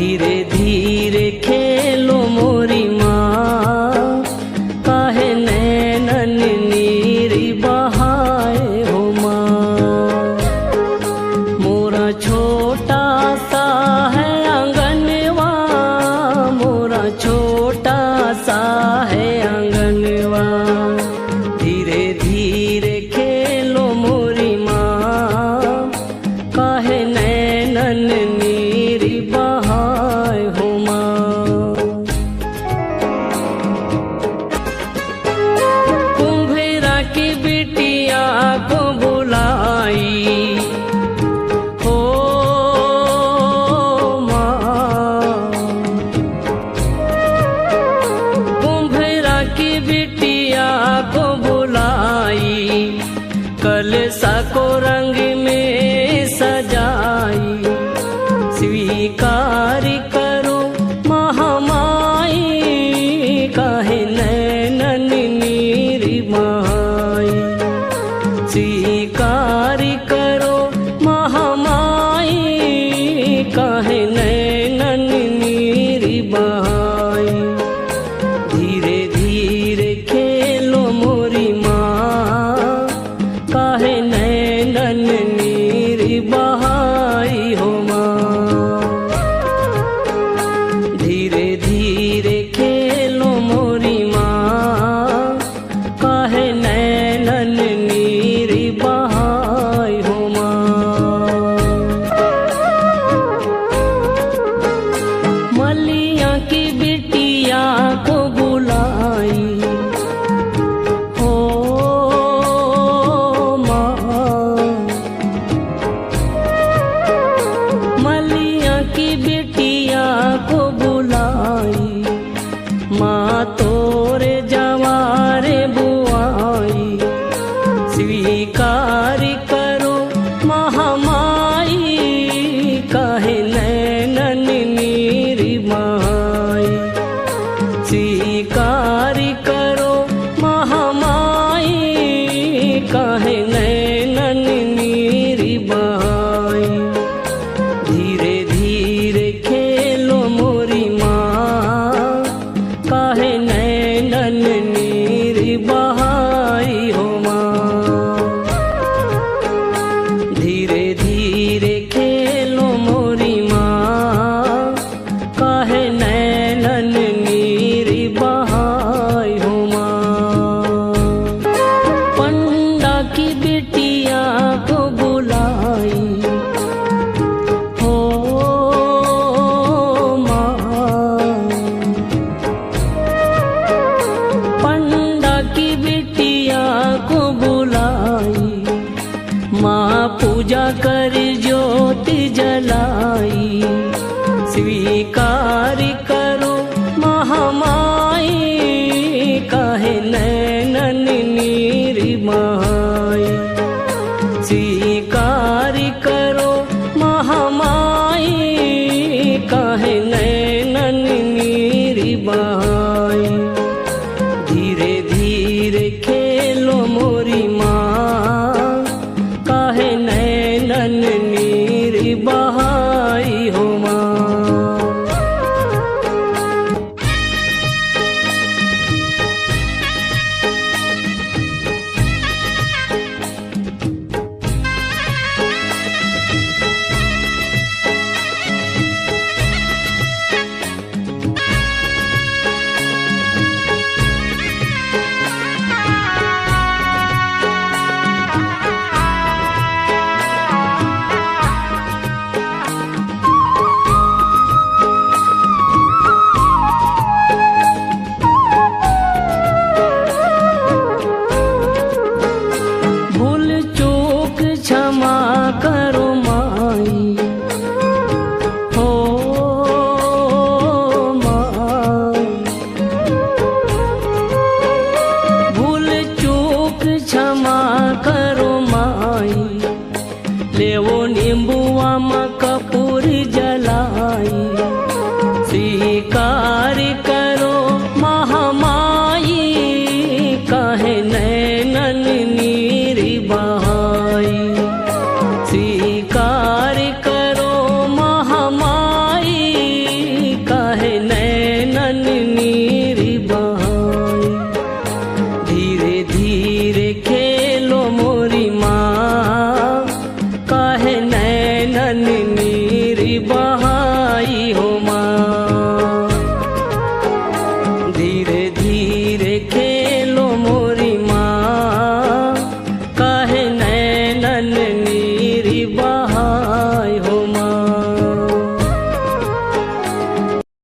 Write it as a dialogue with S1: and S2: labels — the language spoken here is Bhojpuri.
S1: धीरे धीरे खेलो मोरी माँ, काहे नैनन नीरी बहाए हो माँ। मोरा छोटा सा है आंगनवा, मोरा छोटा सा है आंगनवा। धीरे धीरे खेलो मोरी माँ, काहे नैनन नीरी बहाए हो माँ। कुम्भेरा की बिटिया को बुलाई हो माँ, कुम्भेरा की बिटिया को बुलाई, कलसा को रंग में सजाई। स्वीकार करो महामाई, काहे नैनन नीरी बहाई। स्वीकार करो महामाई, काहे नैनन नीरी बहाई। धीरे धीरे खेलो मोरी माँ, काहे नैनन नीरी बहाई हो माँ। धीरे धीरे खेलो मोरी माँ, काहे नैनन नीरी बहाई हो माँ। मलिया की बिटिया को बुलाई हो माँ, मलिया की बिटिया को बुलाई। माँ तोरे जवारे बुआई, स्वीकार करो महामाई, काहे नैनन नीरी बहाई। स्वीकार करो महामाई, काहे नैनन नीरी बहाई। धीरे धीरे खेलो मोरी माँ, काहे नैनन नीरी बहाई हो माँ। धीरे धीरे खेलो मोरी माँ, काहे नैनन नीरी बहाई हो माँ। पंडा की बिटिया को बुलाई हो माँ, पंडा की बिटिया को बुलाई। माँ पूजा कर ज्योति जलाई, स्वीकार करो महामाई, काहे नैनन नीरी बहाई। स्वीकार करो महामाई, काहे नैनन नीरी बहाई। धीरे धीरे खेलो मोरी माँ, काहे नैनन नीरी बहाई हो माँ। लेवो नींबुआ में कपूर जलाई, स्वीकार